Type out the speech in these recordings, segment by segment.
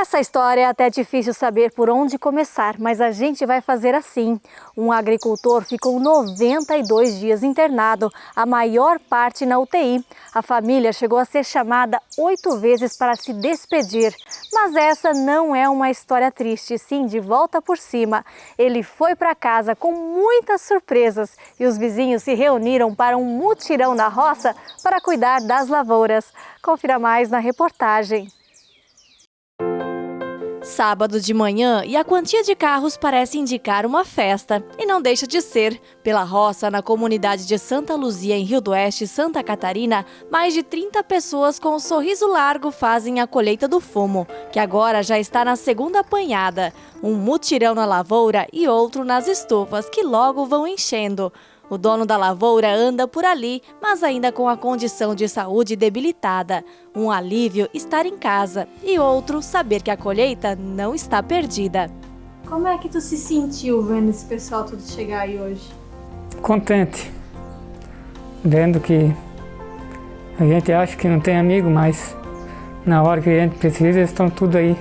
Essa história é até difícil saber por onde começar, mas a gente vai fazer assim. Um agricultor ficou 92 dias internado, a maior parte na UTI. A família chegou a ser chamada 8 vezes para se despedir. Mas essa não é uma história triste, sim, de volta por cima. Ele foi para casa com muitas surpresas e os vizinhos se reuniram para um mutirão na roça para cuidar das lavouras. Confira mais na reportagem. Sábado de manhã e a quantia de carros parece indicar uma festa. E não deixa de ser. Pela roça, na comunidade de Santa Luzia, em Rio do Oeste, Santa Catarina, mais de 30 pessoas com um sorriso largo fazem a colheita do fumo, que agora já está na segunda apanhada. Um mutirão na lavoura e outro nas estufas, que logo vão enchendo. O dono da lavoura anda por ali, mas ainda com a condição de saúde debilitada. Um alívio estar em casa e outro saber que a colheita não está perdida. Como é que tu se sentiu vendo esse pessoal tudo chegar aí hoje? Contente, vendo que a gente acha que não tem amigo, mas na hora que a gente precisa eles estão tudo aí.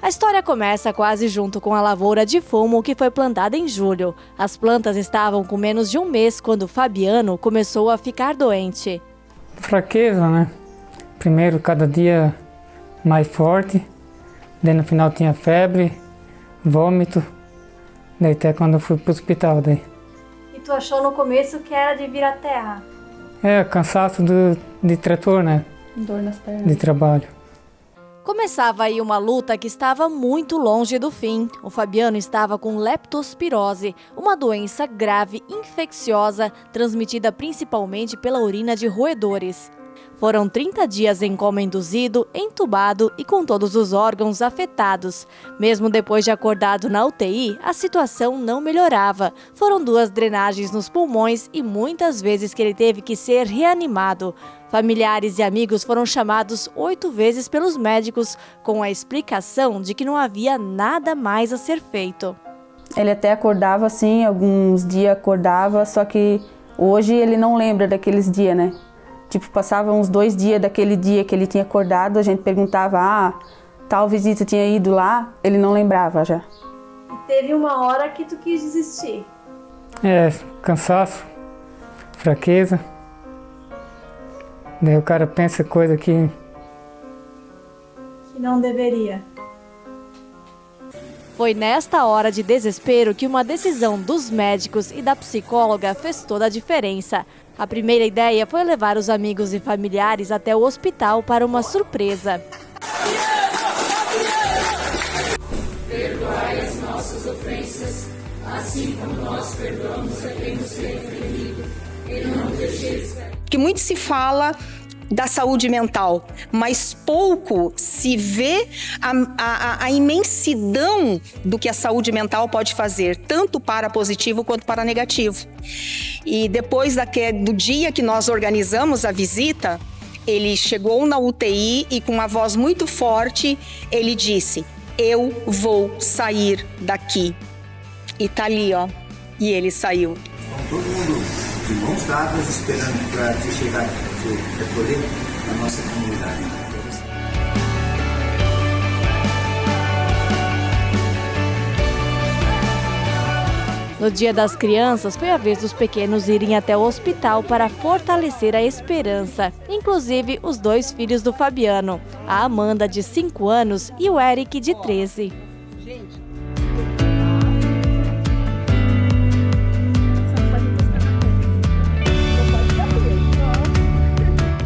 A história começa quase junto com a lavoura de fumo que foi plantada em julho. As plantas estavam com menos de um mês quando Fabiano começou a ficar doente. Fraqueza, né? Primeiro, cada dia mais forte, daí no final tinha febre, vômito, daí até quando eu fui para o hospital. Daí. E tu achou no começo que era de vir à terra? Cansaço de trator, né? Dor nas pernas. De trabalho. Começava aí uma luta que estava muito longe do fim. O Fabiano estava com leptospirose, uma doença grave, infecciosa, transmitida principalmente pela urina de roedores. Foram 30 dias em coma induzido, entubado e com todos os órgãos afetados. Mesmo depois de acordado na UTI, a situação não melhorava. Foram 2 drenagens nos pulmões e muitas vezes que ele teve que ser reanimado. Familiares e amigos foram chamados 8 vezes pelos médicos, com a explicação de que não havia nada mais a ser feito. Ele até acordava assim, alguns dias acordava, só que hoje ele não lembra daqueles dias, né? Tipo, passava uns 2 dias daquele dia que ele tinha acordado, a gente perguntava, tal visita tinha ido lá, ele não lembrava já. E teve uma hora que tu quis desistir? Cansaço, fraqueza. Daí o cara pensa coisa que não deveria. Foi nesta hora de desespero que uma decisão dos médicos e da psicóloga fez toda a diferença. A primeira ideia foi levar os amigos e familiares até o hospital para uma surpresa. Perdoai as nossas ofensas, assim como nós perdoamos a quem nos tem ofendido, e não deixeis cair. Que muito se fala da saúde mental, mas pouco se vê a imensidão do que a saúde mental pode fazer, tanto para positivo quanto para negativo. E depois do dia que nós organizamos a visita, ele chegou na UTI e com uma voz muito forte, ele disse: "Eu vou sair daqui." E tá ali, ó, e ele saiu. Todo mundo de mãos dadas esperando para te chegar, para recolher a nossa comunidade. No Dia das Crianças, foi a vez dos pequenos irem até o hospital para fortalecer a esperança. Inclusive, os 2 filhos do Fabiano, a Amanda, de 5 anos, e o Eric, de 13.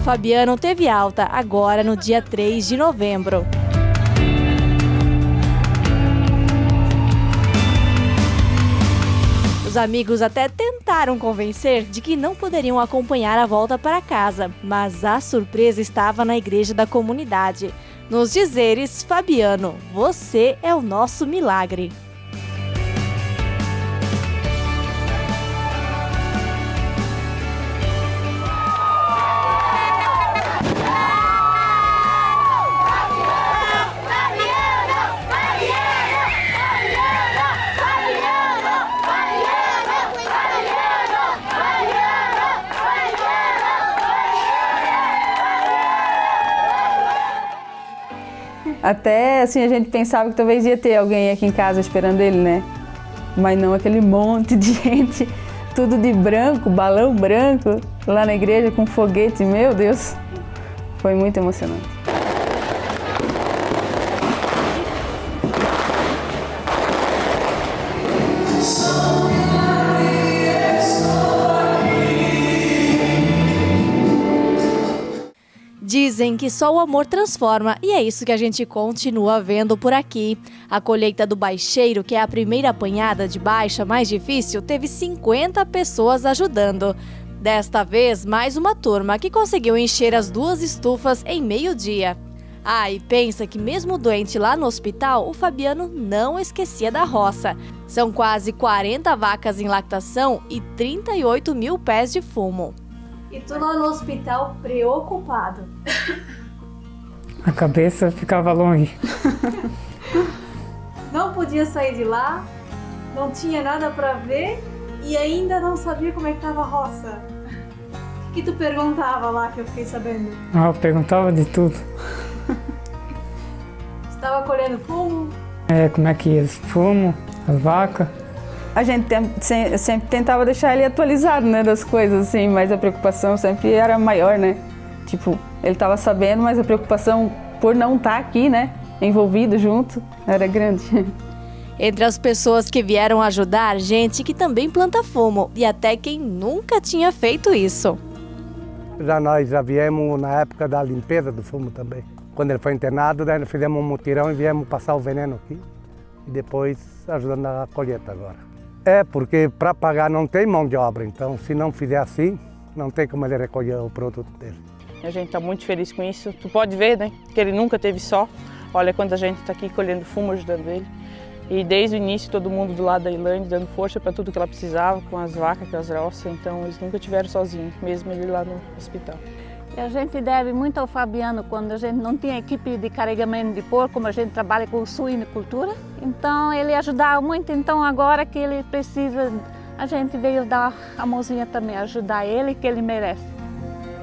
Fabiano teve alta agora no dia 3 de novembro. Os amigos até tentaram convencer de que não poderiam acompanhar a volta para casa, mas a surpresa estava na igreja da comunidade. Nos dizeres, Fabiano, você é o nosso milagre. Até assim a gente pensava que talvez ia ter alguém aqui em casa esperando ele, né? Mas não, aquele monte de gente, tudo de branco, balão branco, lá na igreja com foguete, meu Deus, foi muito emocionante. Dizem que só o amor transforma e é isso que a gente continua vendo por aqui. A colheita do baixeiro, que é a primeira apanhada de baixa mais difícil, teve 50 pessoas ajudando. Desta vez, mais uma turma que conseguiu encher as 2 estufas em meio-dia. Ah, e pensa que mesmo doente lá no hospital, o Fabiano não esquecia da roça. São quase 40 vacas em lactação e 38 mil pés de fumo. E tu lá no hospital preocupado. A cabeça ficava longe. Não podia sair de lá, não tinha nada para ver e ainda não sabia como é que tava a roça. O que tu perguntava lá que eu fiquei sabendo? Eu perguntava de tudo. Estava colhendo fumo? Como é que ia? Fumo, as vacas. A gente sempre tentava deixar ele atualizado, né, das coisas, assim, mas a preocupação sempre era maior, né? Tipo, ele estava sabendo, mas a preocupação por não estar aqui, né, envolvido junto, era grande. Entre as pessoas que vieram ajudar, gente que também planta fumo e até quem nunca tinha feito isso. Nós já viemos na época da limpeza do fumo também. Quando ele foi internado, daí nós fizemos um mutirão e viemos passar o veneno aqui e depois ajudando na colheita agora. Porque para pagar não tem mão de obra, então se não fizer assim, não tem como ele recolher o produto dele. A gente está muito feliz com isso. Tu pode ver, né, que ele nunca teve só. Olha quanta gente está aqui colhendo fumo, ajudando ele. E desde o início todo mundo do lado da Ilane dando força para tudo que ela precisava, com as vacas, com as roças, então eles nunca tiveram sozinhos, mesmo ele lá no hospital. E a gente deve muito ao Fabiano quando a gente não tinha equipe de carregamento de porco, como a gente trabalha com suinocultura. Então ele ajudava muito, então agora que ele precisa, a gente veio dar a mãozinha também, ajudar ele, que ele merece.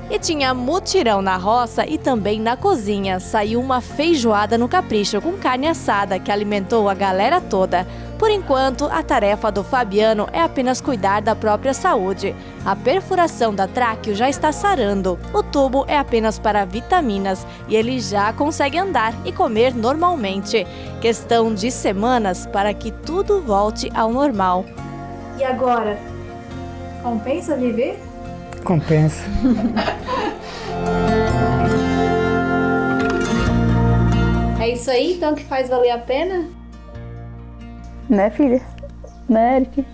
E tinha mutirão na roça e também na cozinha. Saiu uma feijoada no capricho com carne assada que alimentou a galera toda. Por enquanto, a tarefa do Fabiano é apenas cuidar da própria saúde. A perfuração da tráqueo já está sarando. O tubo é apenas para vitaminas e ele já consegue andar e comer normalmente. Questão de semanas para que tudo volte ao normal. E agora? Compensa viver? Compensa. É isso aí então que faz valer a pena? Né, filha? Né, Eric?